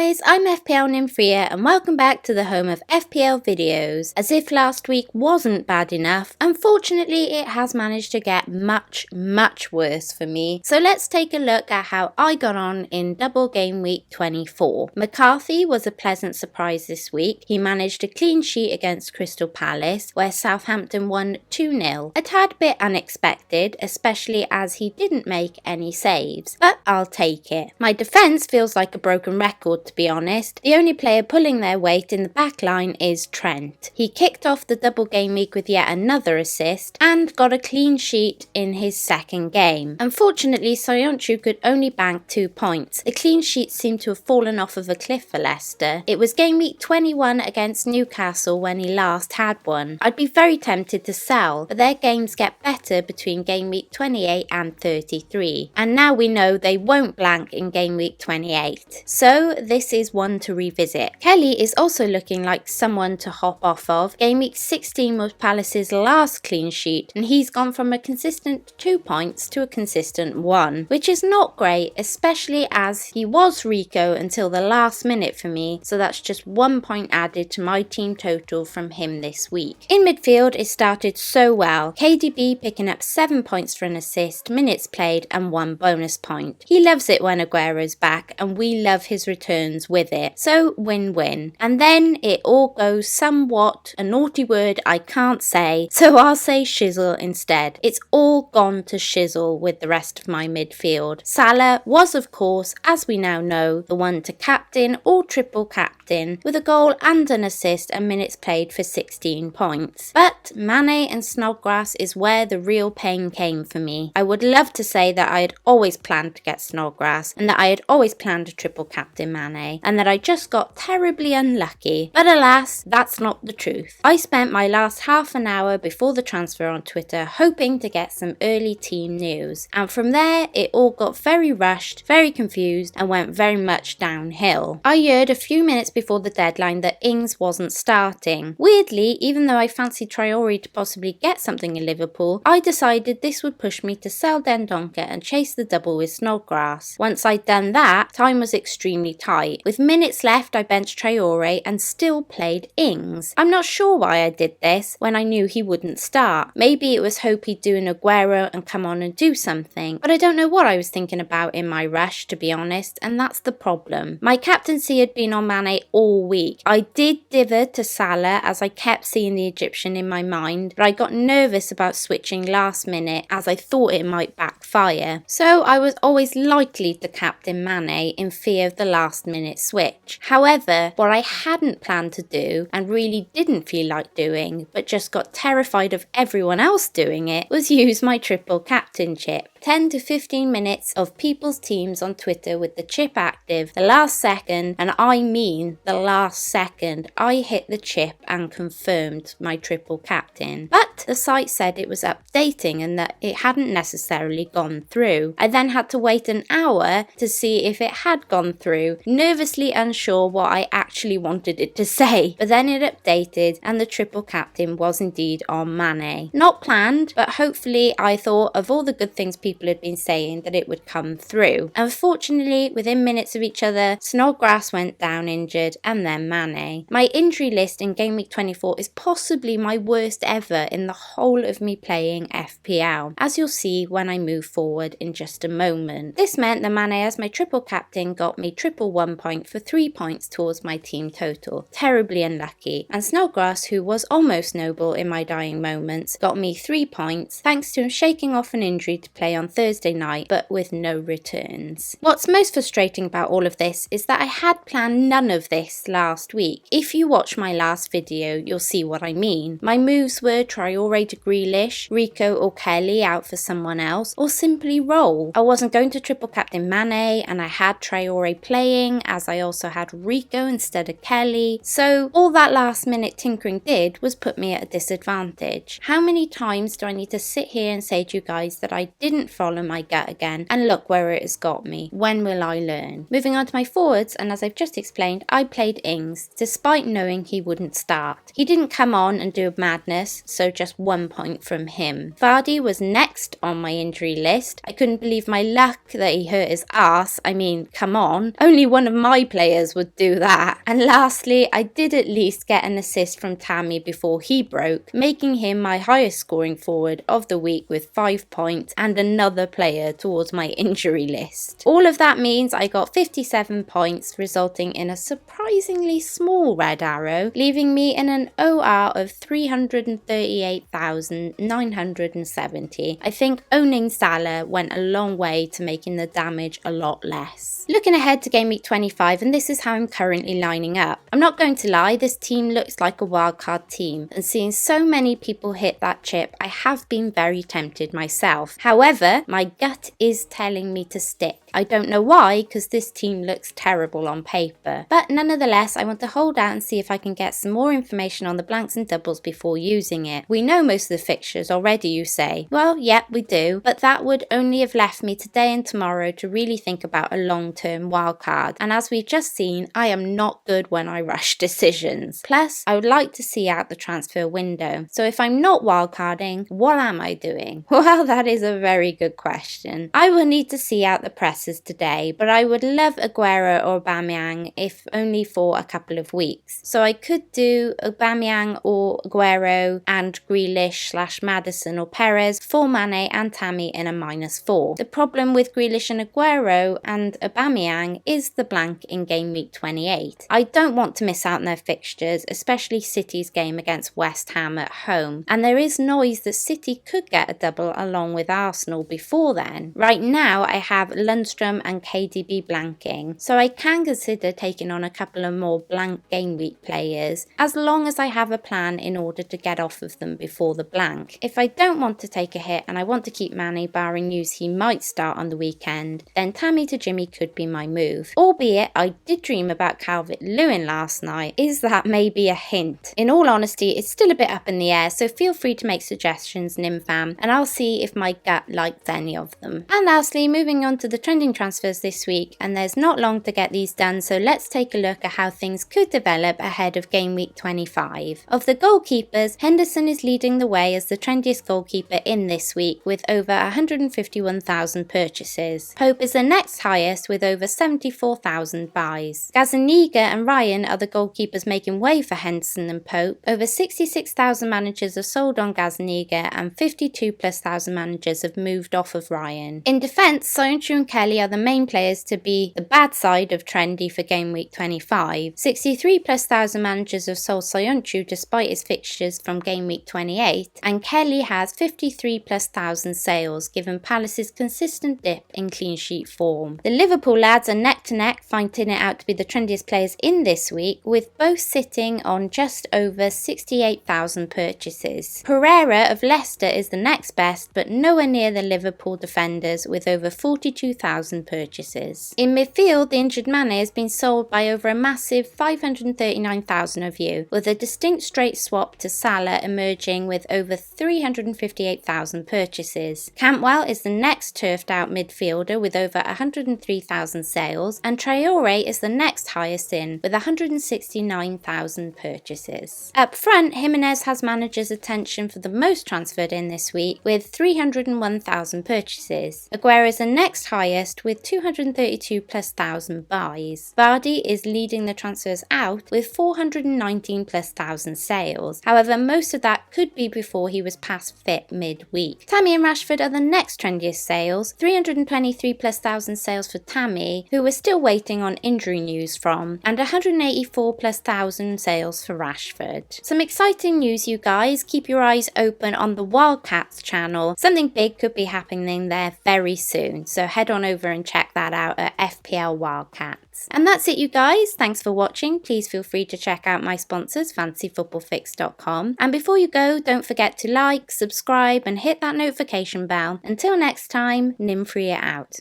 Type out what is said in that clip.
guys, I'm FPL Nymfria and welcome back to the home of FPL videos. As if last week wasn't bad enough, unfortunately it has managed to get much worse for me. So let's take a look at how I got on in double game week 24. McCarthy was a pleasant surprise this week. He managed a clean sheet against Crystal Palace where Southampton won 2-0. A tad bit unexpected, especially as he didn't make any saves, but I'll take it. My defence feels like a broken record, to be honest. The only player pulling their weight in the back line is Trent. He kicked off the double game week with yet another assist and got a clean sheet in his second game. Unfortunately, Soyuncu could only bank 2 points. The clean sheet seemed to have fallen off of a cliff for Leicester. It was game week 21 against Newcastle when he last had one. I'd be very tempted to sell, but their games get better between game week 28 and 33. And now we know they won't blank in game week 28. So this is one to revisit. Kelly is also looking like someone to hop off of. Game week 16 was Palace's last clean sheet and he's gone from a consistent 2 points to a consistent 1, which is not great, especially as he was Rico until the last minute for me, so that's just 1 point added to my team total from him this week. In midfield it started so well. KDB picking up 7 points for an assist, minutes played and 1 bonus point. He loves it when Aguero's back and we love his returns with it, so win-win. And then it all goes somewhat, a naughty word I can't say, so I'll say shizzle instead. It's all gone to shizzle with the rest of my midfield. Salah was of course, as we now know, the one to captain or triple captain with a goal and an assist and minutes played for 16 points. But Mane and Snodgrass is where the real pain came for me. I would love to say that I had always planned to get Snodgrass and that I had always planned a triple captain Mane and that I just got terribly unlucky. But alas, that's not the truth. I spent my last half an hour before the transfer on Twitter hoping to get some early team news, and from there it all got very rushed, very confused and went very much downhill. I heard a few minutes before the deadline that Ings wasn't starting. Weirdly, even though I fancied Traore to possibly get something in Liverpool, I decided this would push me to sell Dendoncker and chase the double with Snodgrass. Once I'd done that, time was extremely tight. With minutes left I benched Traore and still played Ings. I'm not sure why I did this when I knew he wouldn't start. Maybe it was hope he'd do an Aguero and come on and do something, but I don't know what I was thinking about in my rush, to be honest, and that's the problem. My captaincy had been on Mane all week. I did dither to Salah as I kept seeing the Egyptian in my mind, but I got nervous about switching last minute as I thought it might backfire. So I was always likely to captain Mane in fear of the last minute switch. However, what I hadn't planned to do and really didn't feel like doing, but just got terrified of everyone else doing it, was use my triple captain chip. 10 to 15 minutes of people's teams on Twitter with the chip active. The last second, and I mean the last second, I hit the chip and confirmed my triple captain. But the site said it was updating and that it hadn't necessarily gone through. I then had to wait an hour to see if it had gone through, nervously unsure what I actually wanted it to say. But then it updated and the triple captain was indeed on Mane. Not planned, but hopefully I thought of all the good things people had been saying that it would come through. Unfortunately, within minutes of each other, Snodgrass went down injured and then Mane. My injury list in game week 24 is possibly my worst ever in the whole of me playing FPL, as you'll see when I move forward in just a moment. This meant that Mane as my triple captain got me triple 1 point for 3 points towards my team total. Terribly unlucky. And Snodgrass, who was almost noble in my dying moments, got me 3 points thanks to him shaking off an injury to play on Thursday night but with no returns. What's most frustrating about all of this is that I had planned none of this last week. If you watch my last video you'll see what I mean. My moves were Traore to Grealish, Rico or Kelly out for someone else, or simply roll. I wasn't going to triple captain Mane and I had Traore playing as I also had Rico instead of Kelly, so all that last minute tinkering did was put me at a disadvantage. How many times do I need to sit here and say to you guys that I didn't follow my gut again, and look where it has got me. When will I learn? Moving on to my forwards, and as I've just explained, I played Ings, despite knowing he wouldn't start. He didn't come on and do a madness, so just just 1 point from him. Vardy was next on my injury list. I couldn't believe my luck that he hurt his arse. I mean, come on. Only one of my players would do that. And lastly, I did at least get an assist from Tammy before he broke, making him my highest scoring forward of the week with 5 points and another player towards my injury list. All of that means I got 57 points, resulting in a surprisingly small red arrow, leaving me in an OR of 338,970. I think owning Salah went a long way to making the damage a lot less. Looking ahead to Game Week 25, and this is how I'm currently lining up. I'm not going to lie, this team looks like a wildcard team, and seeing so many people hit that chip, I have been very tempted myself. However, my gut is telling me to stick. I don't know why, because this team looks terrible on paper. But nonetheless, I want to hold out and see if I can get some more information on the blanks and doubles before using it. We know most of the fixtures already, you say. Well, yep, we do. But that would only have left me today and tomorrow to really think about a long-term wildcard. And as we've just seen, I am not good when I rush decisions. Plus, I would like to see out the transfer window. So if I'm not wildcarding, what am I doing? Well, that is a very good question. I will need to see out the presses today, but I would love Aguero or Aubameyang, if only for a couple of weeks. So I could do Aubameyang or Aguero and Grealish/Maddison or Perez for Mane and Tammy in a -4. The problem with Grealish and Aguero and Aubameyang is the blank in Game Week 28. I don't want to miss out on their fixtures, especially City's game against West Ham at home, and there is noise that City could get a double along with Arsenal before then. Right now I have Lundstrom and KDB blanking, so I can consider taking on a couple of more blank game week players, as long as I have a plan in order to get off of them before the blank. If I don't want to take a hit and I want to keep Mane barring news he might start on the weekend, then Tammy to Jimmy could be my move. Albeit I did dream about Calvert-Lewin last night. Is that maybe a hint? In all honesty, it's still a bit up in the air, so feel free to make suggestions, Nymfam, and I'll see if my gut likes any of them. And lastly, moving on to the trending transfers this week, and there's not long to get these done, so let's take a look at how things could develop ahead of Game Week 25. Of the goalkeepers, Henderson is leading the way as the trendiest goalkeeper in this week with over 151,000 purchases. Pope is the next highest with over 74,000 buys. Gazzaniga and Ryan are the goalkeepers making way for Henderson and Pope. Over 66,000 managers have sold on Gazzaniga and 52,000+ managers have moved off of Ryan. In defence, Soyuncu and Kelly are the main players to be the bad side of Trendy for Game Week 25. 63,000+ managers have sold Soyuncu despite his fixtures from Game Week 28, and Kelly has 53,000+ sales, given Palace's consistent dip in clean sheet form. The Liverpool lads are neck to neck, finding it out to be the trendiest players in this week, with both sitting on just over 68,000 purchases. Pereira of Leicester is the next best, but nowhere near the Liverpool defenders with over 42,000 purchases. In midfield, the injured Mane has been sold by over a massive 539,000 of you, with a distinct straight swap to Salah emerging with over 358,000 purchases. Cantwell is the next turfed out midfielder with over 103,000 sales, and Traore is the next highest in with 169,000 purchases. Up front, Jimenez has managers' attention for the most transferred in this week with 301,000 purchases. Aguero is the next highest with 232,000+ buys. Vardy is leading the transfers out with 419,000+ sales. However, most of that could be before he was past fit mid-week. Tammy and Rashford are the next trendiest sales, 323,000+ sales for Tammy, who we're still waiting on injury news from, and 184,000+ sales for Rashford. Some exciting news, you guys. Keep your eyes open on the Wildcats channel. Something big could be happening there very soon, so head on over and check that out at FPL Wildcats. And that's it, you guys. Thanks for watching. Please feel free to check out my sponsors, fantasyfootballfix.com. And before you go, don't forget to like, subscribe, and hit that notification bell. Until next time, Nymfria out.